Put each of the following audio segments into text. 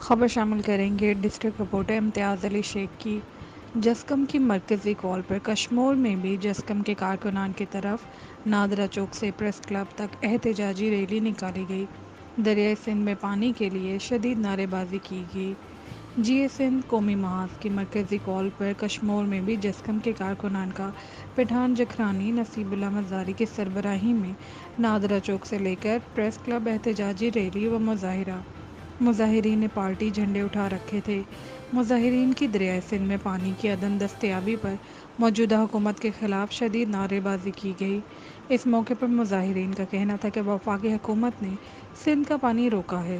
खबर शामिल करेंगे डिस्ट्रिक्ट रिपोर्टर इम्तियाज़ अली शेख की। जस्कम की मरकज़ी कॉल पर कश्मोर में भी जस्कम के कारकुनान की तरफ नादरा चौक से प्रेस क्लब तक एहतजाजी रैली निकाली गई। दरियाई सिंध में पानी के लिए शदीद नारेबाजी की गई। GA कौमी महाज की मरकज़ी कॉल पर कश्मोर में भी जस्कम के कारकुनान का पठान जखरानी नसीबुल्ला मज़ारी की सरबराही में नादरा चौक से लेकर प्रेस क्लब एहतजाजी रैली व मुजाहिरा। मुजाहिरीन ने पार्टी झंडे उठा रखे थे। मुजाहिरीन की दरियाई सिंध में पानी की अदम दस्तयाबी पर मौजूदा हुकूमत के खिलाफ शदीद नारेबाजी की गई। इस मौके पर मुजाहिरीन का कहना था कि वफाकी हुकूमत ने सिंध का पानी रोका है।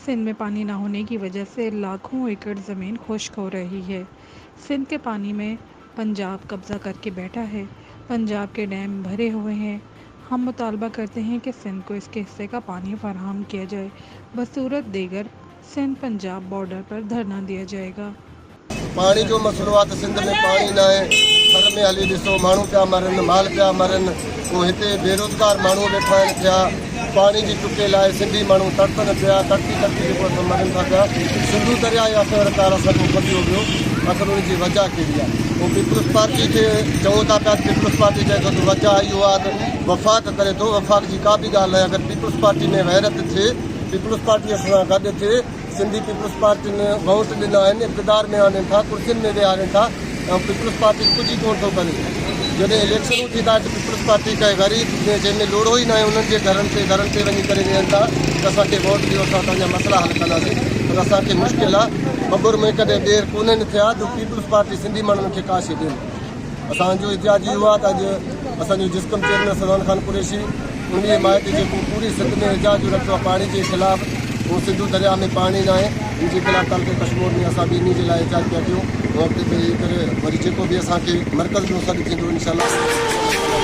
सिंध में पानी ना होने की वजह से लाखों एकड़ ज़मीन खुश्क हो रही है। सिंध के पानी में पंजाब कब्जा करके बैठा है। पंजाब के डैम भरे हुए हैं। हम मुतालबा करते हैं कि सिंध को इसके हिस्से का पानी फराहम किया जाए। बसूरत देगर सिंध पंजाब बॉर्डर पर धरना दिया जाएगा। पानी जो मसलो आहे त सिंध में पानी न आहे। घर में हली ॾिसो माण्हू पिया मरनि, माल पिया मरनि। पोइ हिते बेरोज़गार माण्हू वेठा आहिनि पिया। पानी जी टुके लाइ सिंधी माण्हू तड़पनि पिया, तड़पी जेको असां मरनि था पिया। सिंधू दरिया जो अफ़ेवार असांजो फसियो वियो। आख़िर उनजी वजह कहिड़ी आहे? पोइ पीपल्स पार्टी खे चऊं था पिया। पीपल्स पार्टी चए थो त वजह इहो आहे त वफ़ाक़ करे थो। वफ़ाक़ जी का बि ॻाल्हि न आहे। अगरि पीपल्स पार्टी में वहरत थिए, पीपल्स पार्टी सां गॾु थिए, सिंधी पीपल्स पार्टी ने वोट ॾिना आहिनि, इक़्तिदार में आणनि था, कुर्सियुनि में विहारनि था, ऐं पीपल्स पार्टी कुझु ई कोन थो करे। जॾहिं इलेक्शनूं थींदा त पीपल्स पार्टी काई ग़रीब जंहिंमें लोड़ो ई न आहे उन्हनि जे घरनि ते वञी करे वेहनि था त असांखे वोट ॾियो, असां तव्हांजा मसइला हल कंदासीं। पर असांखे मुश्किल आहे। बबुर में कॾहिं ॿेर कोन्हनि थिया जो पीपल्स पार्टी सिंधी माण्हुनि खे का शइ ॾियनि। असांजो इतिहास इहो आहे त अॼु असांजो जिस्कम चेयरमैन सलमान खान कुरैशी उन माइट जेको पूरी सिंध में एजाज रखियो आहे पाणी जे ख़िलाफ़, वो सिंधु दरिया में पानी न आहे, इनजे ख़िलाफ़ तालके कश्मीर में असां बि इन जे लाइ एजाज पिया कयूं। वक़्तु करे वरी जेको बि असांखे मर्कज़ में सॾु थींदो इंशाअल्लाह